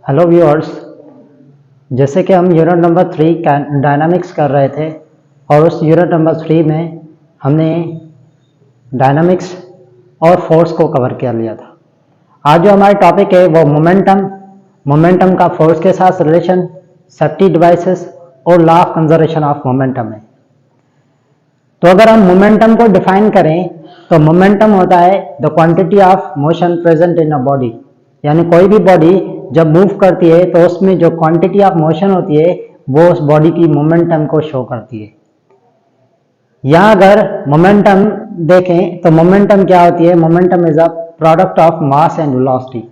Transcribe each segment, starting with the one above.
Hello viewers. जैसे कि हम यूनिट नंबर 3 डायनामिक्स कर रहे थे और उस यूनिट नंबर 3 में हमने डायनामिक्स और फोर्स को कवर कर लिया था। आज जो हमारा टॉपिक है वो मोमेंटम का फोर्स के साथ रिलेशन, सेफ्टी डिवाइसेस और law of conservation of momentum है। तो अगर हम मोमेंटम को डिफाइन करें तो मोमेंटम होता है the quantity of motion present in a body, यानी कोई भी बॉडी जब मूव करती है तो उसमें जो क्वांटिटी ऑफ मोशन होती है वो उस बॉडी की मोमेंटम को शो करती है। यहाँ अगर मोमेंटम देखें तो मोमेंटम क्या होती है? Momentum is a product of mass and velocity.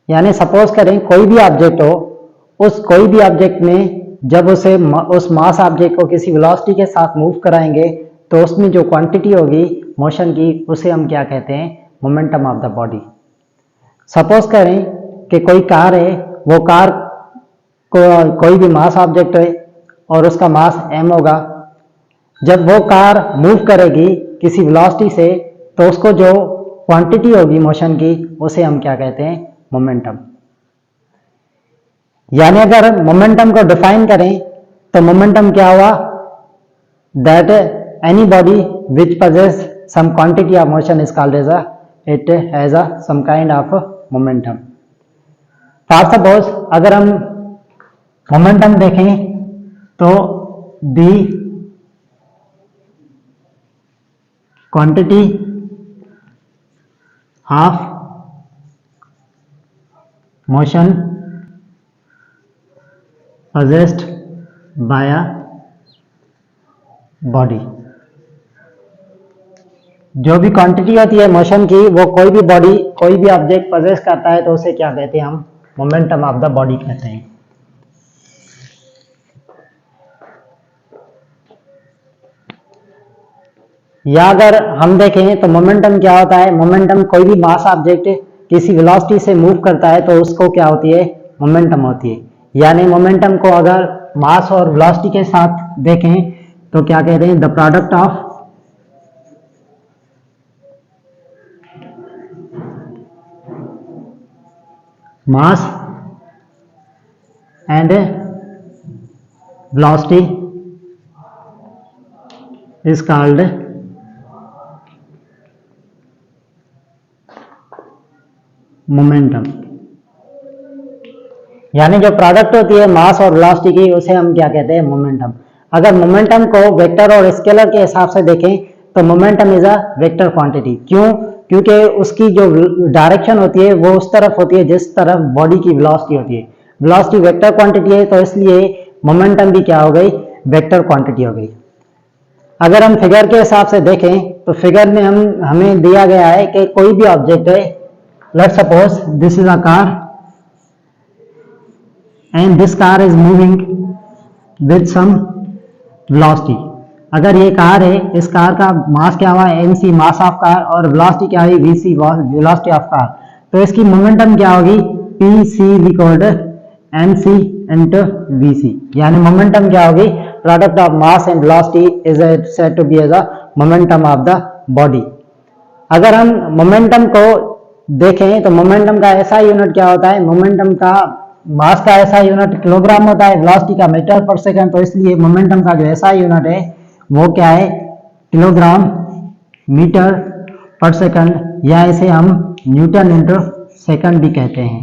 यानी सपोज करें कोई भी ऑब्जेक्ट हो, उस कोई भी ऑब्जेक्ट में जब उस मास ऑब्जेक्ट को किसी वेलोसिटी के साथ मूव कराएंगे तो उसमें जो क्वांटिटी होगी मोशन की उसे हम क्या कहते हैं? Momentum of the body. Suppose करें कि कोई कार है, वो कार को कोई भी मास ऑब्जेक्ट है और उसका मास m होगा। जब वो कार मूव करेगी किसी वेलोसिटी से तो उसको जो क्वांटिटी होगी मोशन की उसे हम क्या कहते हैं? मोमेंटम। यानी अगर मोमेंटम को डिफाइन करें तो मोमेंटम क्या हुआ? That any body which possess some quantity of motion is called as it has some kind of momentum. For suppose अगर हम मोमेंटम देखें तो दी quantity of motion possessed by a body, जो भी क्वांटिटी होती है मोशन की वो कोई भी बॉडी कोई भी ऑब्जेक्ट पोजेस करता है तो उसे क्या कहते हैं? हम मोमेंटम ऑफ द बॉडी कहते हैं। या अगर हम देखें तो मोमेंटम क्या होता है? मोमेंटम कोई भी मास ऑब्जेक्ट किसी वेलोसिटी से मूव करता है तो उसको क्या होती है? मोमेंटम होती है। यानी मोमेंटम को अगर मास और वेलोसिटी के साथ देखें तो क्या कहते हैं? The product of mass and velocity is called momentum। यानी जो प्रोडक्ट होती है मास और वेलोसिटी की उसे हम क्या कहते हैं? मोमेंटम। अगर मोमेंटम को वेक्टर और स्केलर के हिसाब से देखें तो momentum is a vector quantity. क्यों? क्योंकि उसकी जो डायरेक्शन होती है वो उस तरफ होती है जिस तरफ बॉडी की वेलोसिटी होती है। वेलोसिटी वेक्टर क्वांटिटी है तो इसलिए मोमेंटम भी क्या हो गई? वेक्टर क्वांटिटी हो गई। अगर हम फिगर के हिसाब से देखें तो फिगर में हमें दिया गया है कि कोई भी ऑब्जेक्ट है, let's suppose this is a car and this car is moving with some velocity। अगर ये कार है, इस कार का मास क्या हुआ? mc, मास ऑफ कार, और वेलोसिटी क्या हुई? vc, velocity of car. तो इसकी मोमेंटम क्या होगी? pc equal to mc into vc। यानी मोमेंटम क्या होगी? Product of mass and velocity is said to be as a momentum of the body. अगर हम मोमेंटम को देखें तो मोमेंटम का ऐसा यूनिट क्या होता है? मोमेंटम का मास का ऐसा यूनिट किलोग्राम होता है, वेलोसिटी का मीटर पर सेकंड। तो इसलिए मोमेंटम का जो ऐसा यूनिट है वो क्या है? किलोग्राम मीटर पर सेकंड, या इसे हम न्यूटन इंटू सेकंड भी कहते हैं।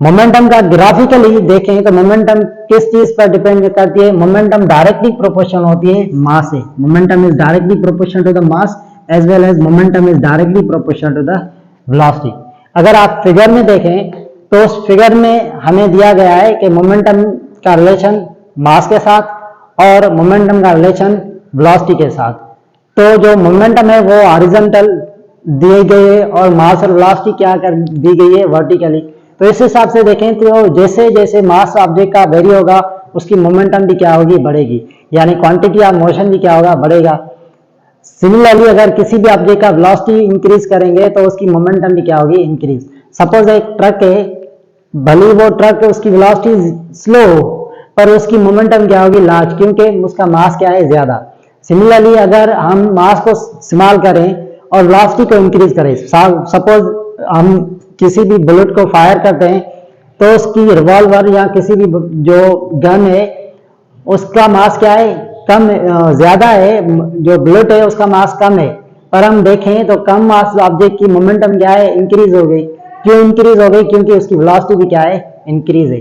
मोमेंटम का ग्राफिकली देखें तो मोमेंटम किस चीज पर डिपेंड करती है? मोमेंटम डायरेक्टली प्रोपोर्शनल होती है मास से। Momentum is directly proportional to the mass as well as momentum is directly proportional to the velocity. अगर आप फिगर में देखें तो उस फिगर में हमें दिया गया है कि मोमेंटम का रिलेशन मास के साथ और मोमेंटम का रिलेशन वेलोसिटी के साथ। तो जो मोमेंटम है वो हॉरिजॉन्टल दी गई है और मास और वेलोसिटी क्या कर दी गई है? वर्टिकली। तो इस हिसाब से देखें तो जैसे जैसे मास ऑब्जेक्ट का वेरी होगा उसकी मोमेंटम भी क्या होगी? बढ़ेगी। यानी क्वांटिटी ऑफ मोशन भी क्या होगा? बढ़ेगा। सिमिलरली अगर किसी भी ऑब्जेक्ट का वेलोसिटी इंक्रीज करेंगे तो उसकी मोमेंटम भी क्या होगी? इंक्रीज। सपोज एक ट्रक है, भले वो ट्रक उसकी वेलोसिटी स्लो हो पर उसकी मोमेंटम क्या होगी? लार्ज, क्योंकि उसका मास क्या है? ज्यादा। सिमिलरली अगर हम मास को स्मॉल करें और वेलोसिटी को इंक्रीज करें, सपोज हम किसी भी बुलेट को फायर करते हैं तो उसकी रिवॉल्वर या किसी भी जो गन है उसका मास क्या है, कम ज्यादा है, जो बुलेट है उसका मास कम है। पर हम देखें तो कम मास ऑब्जेक्ट की मोमेंटम क्या है, इंक्रीज हो गई। क्यों इंक्रीज हो गई? क्योंकि उसकी वेलोसिटी भी क्या है, इंक्रीज है।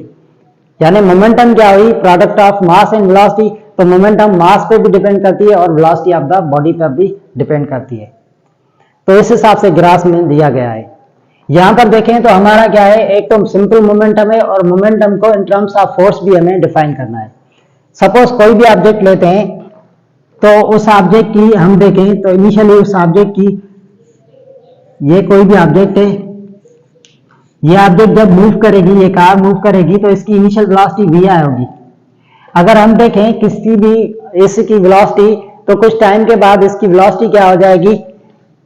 यानी मोमेंटम क्या हुई, product of mass and velocity. तो मोमेंटम मास पे भी डिपेंड करती है और वेलोसिटी ऑफ द बॉडी पर भी डिपेंड करती है। तो इस हिसाब से ग्राफ में दिया गया है। यहां पर देखें तो हमारा क्या है, एक तो सिंपल मोमेंटम है और मोमेंटम को इन टर्म्स ऑफ फोर्स भी हमें डिफाइन करना है। सपोज कोई भी ऑब्जेक्ट लेते हैं तो उस ऑब्जेक्ट की हम देखें तो इनिशियली उस ऑब्जेक्ट की, ये कोई भी ऑब्जेक्ट है, ये ऑब्जेक्ट जब मूव करेगी, ये कार मूव करेगी तो इसकी इनिशियल वेलोसिटी वी आई होगी। अगर हम देखें किसी भी इसकी वेलोसिटी तो कुछ टाइम के बाद इसकी वेलोसिटी क्या हो जाएगी,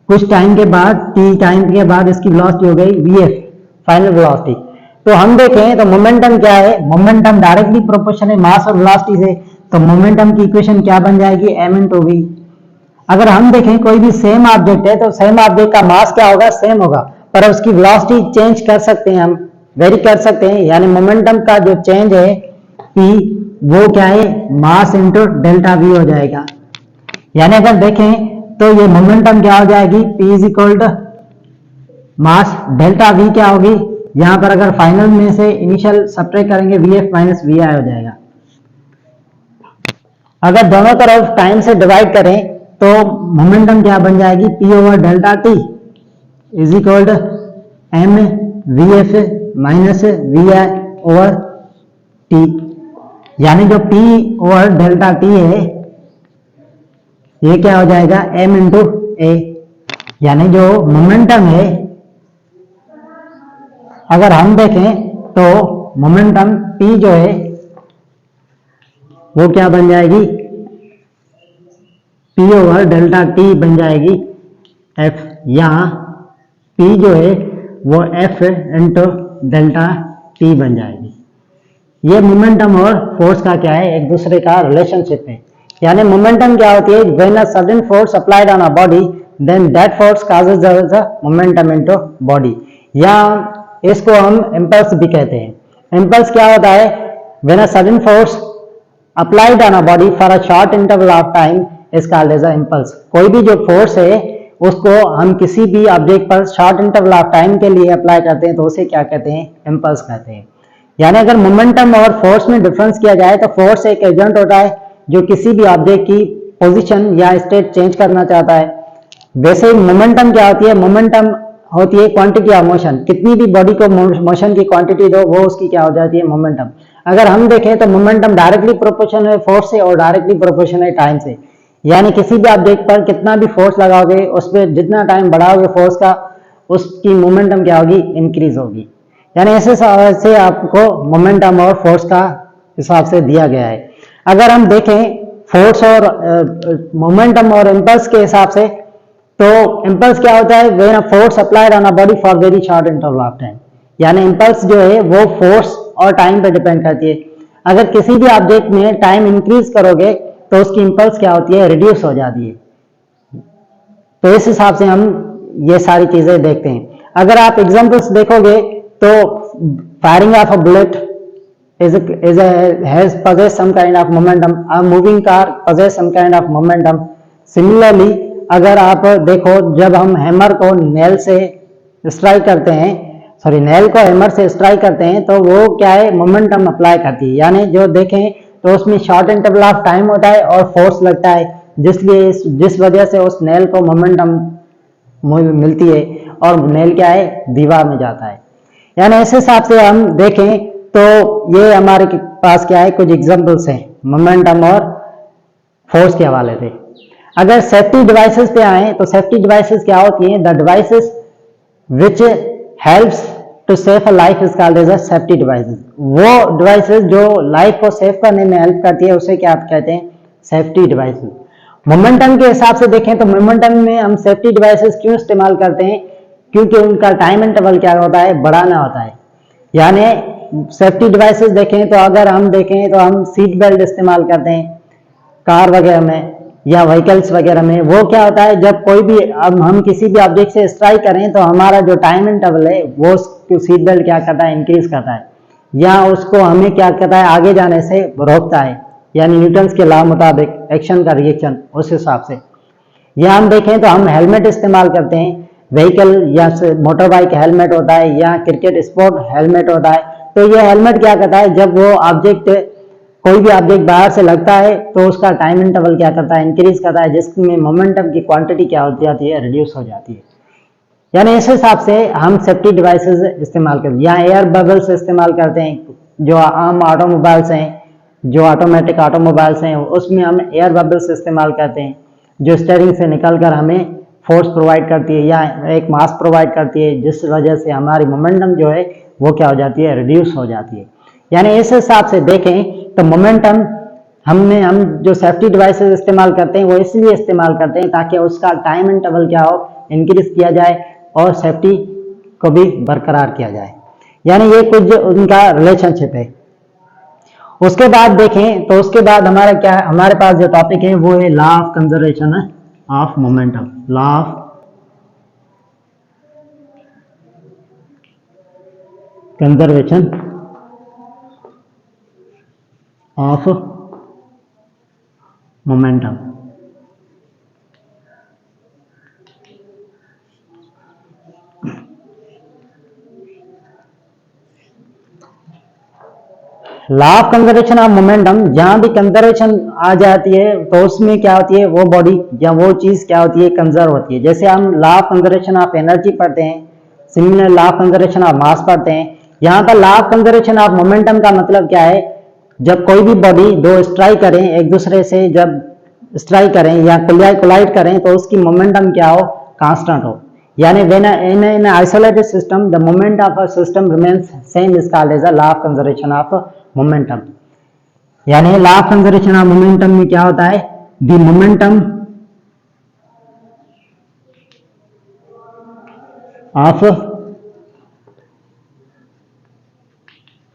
कुछ टाइम के बाद टी टाइम के बाद इसकी वेलोसिटी हो गई वी एफ, फाइनल वेलोसिटी। तो हम देखें तो मोमेंटम क्या है, मोमेंटम डायरेक्टली प्रोपोर्शनल है मास और वेलोसिटी से। तो मोमेंटम की इक्वेशन क्या बन जाएगी, एम इंटू वी। अगर हम देखें कोई भी सेम ऑब्जेक्ट है तो सेम ऑब्जेक्ट का मास क्या होगा, सेम होगा, पर उसकी वेलोसिटी चेंज कर सकते हैं, हम वेरी कर सकते हैं। यानी मोमेंटम का जो चेंज है पी, वो क्या है, मास इंटू डेल्टा वी हो जाएगा। यानी अगर देखें तो ये मोमेंटम क्या हो जाएगी, P is equal to mass delta V क्या होगी, यहां पर अगर फाइनल में से इनिशियल सब्ट्रैक्ट करेंगे VF माइनस VI हो जाएगा। अगर दोनों तरफ टाइम से डिवाइड करें तो मोमेंटम क्या बन जाएगी, P over delta T is equal to M VF minus VI over T। यानी जो P ओवर डेल्टा T है ये क्या हो जाएगा, M इंटू ए। यानी जो मोमेंटम है, अगर हम देखें तो मोमेंटम P जो है वो क्या बन जाएगी, P ओवर डेल्टा T बन जाएगी F, या P जो है वो F इंटू डेल्टा T बन जाएगी। ये मोमेंटम और फोर्स का क्या है, एक दूसरे का रिलेशनशिप है। यानी मोमेंटम क्या होती है, when a sudden force applied on a body then that force causes the momentum into body, या इसको हम इंपल्स भी कहते हैं। इंपल्स क्या होता है, when a sudden force applied on a body for a short interval of time is called as a impulse. कोई भी जो फोर्स है उसको हम किसी भी ऑब्जेक्ट पर शॉर्ट इंटरवल ऑफ टाइम के लिए अप्लाई करते हैं तो उसे क्या कहते हैं, इंपल्स कहते हैं। यानी अगर मोमेंटम और फोर्स में डिफरेंस किया जाए तो फोर्स एक एजेंट होता है जो किसी भी ऑब्जेक्ट की पोजीशन या स्टेट चेंज करना चाहता है। वैसे मोमेंटम क्या होती है, मोमेंटम होती है क्वांटिटी ऑफ मोशन। कितनी भी बॉडी को मोशन की क्वांटिटी दो वो उसकी क्या हो जाती है, मोमेंटम। अगर हम देखें तो मोमेंटम डायरेक्टली प्रोपोर्शनल है फोर्स से और डायरेक्टली प्रोपोर्शनल है टाइम से। यानी किसी भी ऑब्जेक्ट पर कितना भी फोर्स लगाओगे उस पर जितना टाइम बढ़ाओगे फोर्स का, उसकी मोमेंटम क्या होगी, इंक्रीज होगी। यानी ऐसे हिसाब से आपको मोमेंटम और फोर्स का हिसाब से दिया गया है। अगर हम देखें फोर्स और मोमेंटम और इंपल्स के हिसाब से, तो इंपल्स क्या होता है, when a force applied on a body for very short interval of time. यानी इंपल्स जो है वो फोर्स और टाइम पे डिपेंड करती है। अगर किसी भी ऑब्जेक्ट में टाइम इंक्रीज करोगे तो उसकी इंपल्स क्या होती है, रिड्यूस हो जाती है। तो इस हिसाब से हम ये सारी चीजें देखते हैं। अगर आप एग्जांपल्स देखोगे तो firing of a bullet has possess some kind of momentum, a moving car possess some kind of momentum. Similarly अगर आप देखो जब हम हैमर को नेल से स्ट्राइक करते हैं, सॉरी नेल को हैमर से स्ट्राइक करते हैं तो वो क्या है, मोमेंटम अप्लाई करती है। यानी जो देखें तो उसमें शॉर्ट इंटरवल ऑफ टाइम होता है और फोर्स लगता है, जिस वजह से उस नेल को मोमेंटम मिलती है और नेल क्या है, दीवार में जाता है। यानी इस हिसाब से हम देखें तो ये हमारे पास क्या है, कुछ एग्जांपल्स हैं मोमेंटम और फोर्स के हवाले से। अगर सेफ्टी डिवाइसेस पे आए तो सेफ्टी डिवाइसेस क्या होती हैं, the devices which helps to save a life is called as a safety devices. वो डिवाइसेस जो लाइफ को सेव करने में हेल्प करती है उसे क्या कहते हैं, सेफ्टी डिवाइसेस। मोमेंटम के हिसाब से देखें तो मोमेंटम में हम सेफ्टी डिवाइसेस क्यों इस्तेमाल करते हैं, क्योंकि उनका टाइम इंटरवल क्या होता है, बढ़ाना होता है। यानी सेफ्टी डिवाइसेस देखें तो अगर हम देखें तो हम सीट बेल्ट इस्तेमाल करते हैं कार वगैरह में, या व्हीकल्स वगैरह में, वो क्या होता है जब कोई भी अब हम किसी भी ऑब्जेक्ट से स्ट्राइक करें तो हमारा जो टाइम इंटरवल है वो सीट बेल्ट क्या करता है, इंक्रीज करता है, या उसको हमें क्या करता है, आगे जाने से रोकता है, यानी न्यूटन्स के लॉ मुताबिक एक्शन का रिएक्शन उस हिसाब से। या हम देखें तो हम हेलमेट इस्तेमाल करते हैं, व्हीकल या मोटर बाइक हेलमेट होता है या क्रिकेट स्पोर्ट हेलमेट होता है। तो ये हेलमेट क्या करता है, जब वो ऑब्जेक्ट कोई भी ऑब्जेक्ट बाहर से लगता है तो उसका टाइम इंटरवल क्या करता है, इंक्रीज करता है, जिसमें मोमेंटम की क्वांटिटी क्या हो जाती है, रिड्यूस हो जाती है। यानी इस हिसाब से हम सेफ्टी डिवाइसेस इस्तेमाल करते हैं, या एयर बबल्स इस्तेमाल करते हैं, जो आम ऑटोमोबाइल्स हैं, जो ऑटोमेटिक ऑटोमोबाइल्स हैं उसमें हम एयर बबल्स इस्तेमाल करते हैं, जो स्टीयरिंग से निकलकर हमें फोर्स प्रोवाइड करती है या एक मास प्रोवाइड करती है, जिस वजह से हमारी मोमेंटम जो है वो क्या हो जाती है, रिड्यूस हो जाती है। यानी इस हिसाब से देखें तो मोमेंटम हम जो सेफ्टी डिवाइसेस इस्तेमाल करते हैं वो इसलिए इस्तेमाल करते हैं ताकि उसका टाइम इंटरवल क्या हो, इंक्रीज किया जाए और सेफ्टी को भी बरकरार किया जाए। यानी ये कुछ उनका रिलेशनशिप है। उसके बाद देखें तो उसके बाद हमारा क्या है, हमारे पास जो टॉपिक है वो है law of conservation of momentum, law of conservation of momentum. Law of conservation of momentum, जहां भी कंजर्वेशन आ जाती है तो उसमें क्या होती है, वो बॉडी या वो चीज क्या होती है, कंजर्व होती है। जैसे हम law of conservation of energy पढ़ते हैं, similar law of conservation of mass पढ़ते हैं। यहाँ पर law of conservation of momentum का मतलब क्या है, जब कोई भी बॉडी दो स्ट्राइक करें एक दूसरे से, जब स्ट्राइक करें या कोलाइड करें तो उसकी मोमेंटम क्या हो, कांस्टेंट हो। यानी when in isolated system the moment of a system remains same is called as a law of conservation of momentum। यानी law of conservation of momentum में क्या होता है, the momentum of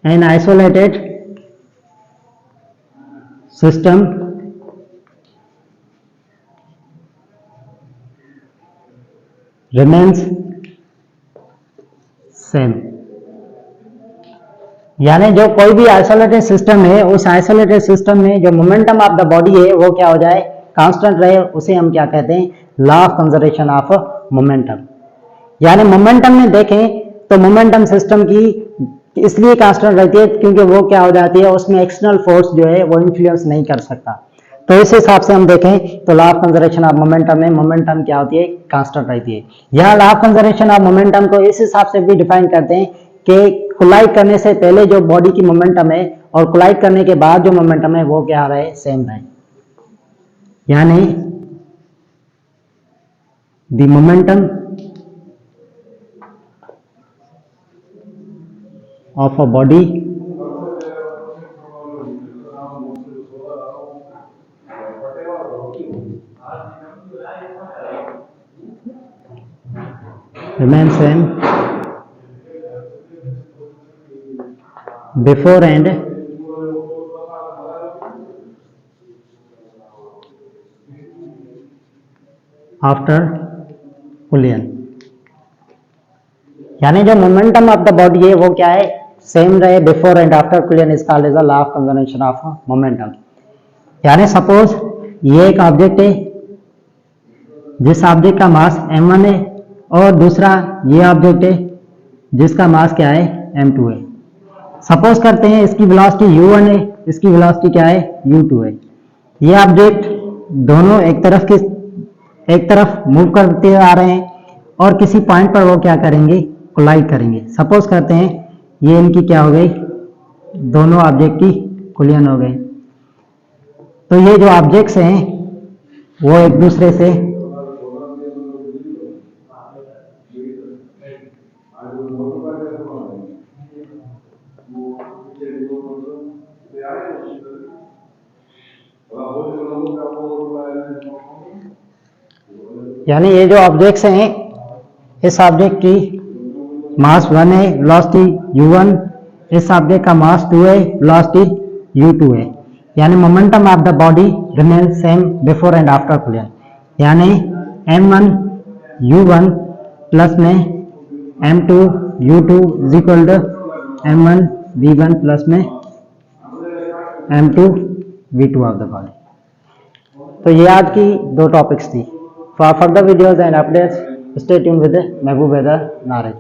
an isolated system remains same। यानी जो कोई भी isolated system है, उस आइसोलेटेड सिस्टम में जो मोमेंटम ऑफ द बॉडी है वो क्या हो जाए, कांस्टेंट रहे, उसे हम क्या कहते हैं, law of conservation of momentum. यानी मोमेंटम में देखें तो मोमेंटम सिस्टम की इसलिए कांस्टेंट रहती है क्योंकि वो क्या हो जाती है, उसमें एक्सटर्नल फोर्स जो है वो इन्फ्लुएंस नहीं कर सकता। तो इस हिसाब से हम देखें तो law of conservation of momentum में मोमेंटम क्या होती है, कांस्टेंट रहती है। यहाँ law of conservation of momentum को इस हिसाब से भी डिफाइन करते हैं कि कोलाइड करने से पहले जो बॉडी की मोमेंटम है और कोलाइड करने के बाद जो मोमेंटम है वो क्या रहे, सेम रहे। यानी the momentum of a body remains same before and after collision। यानी जो मोमेंटम ऑफ द बॉडी है वो क्या है, सेम रहे before and after collision is called as the law of conservation of momentum. यानी सपोज ये एक ऑब्जेक्ट है जिस ऑब्जेक्ट का मास m1 है और दूसरा ये ऑब्जेक्ट है जिसका मास क्या है, m2 है। सपोज करते हैं इसकी वेलोसिटी u1 है, इसकी वेलोसिटी क्या है, u2 है। ये ऑब्जेक्ट दोनों एक तरफ मूव करते आ रहे हैं और किसी पॉइंट पर वो क्या करेंगे, कोलाइड करेंगे। सपोज करते हैं ये इनकी क्या हो गई, दोनों ऑब्जेक्ट की कोलिजन हो गई। तो ये जो ऑब्जेक्ट्स हैं वो एक दूसरे से यानी ये जो ऑब्जेक्ट्स हैं, इस ऑब्जेक्ट की मास 1 है, वेलोसिटी u1, इस ऑब्जेक्ट का मास 2 है, वेलोसिटी u2 है। यानी momentum of the body remain same before and after collision, यानी m1 u1 प्लस में m2 u2 is equal to m1 v1 plus में m2 v2 of the body. तो ये आज की दो टॉपिक्स थी। For further videos and updates stay tune with महबूब हैदर नारे।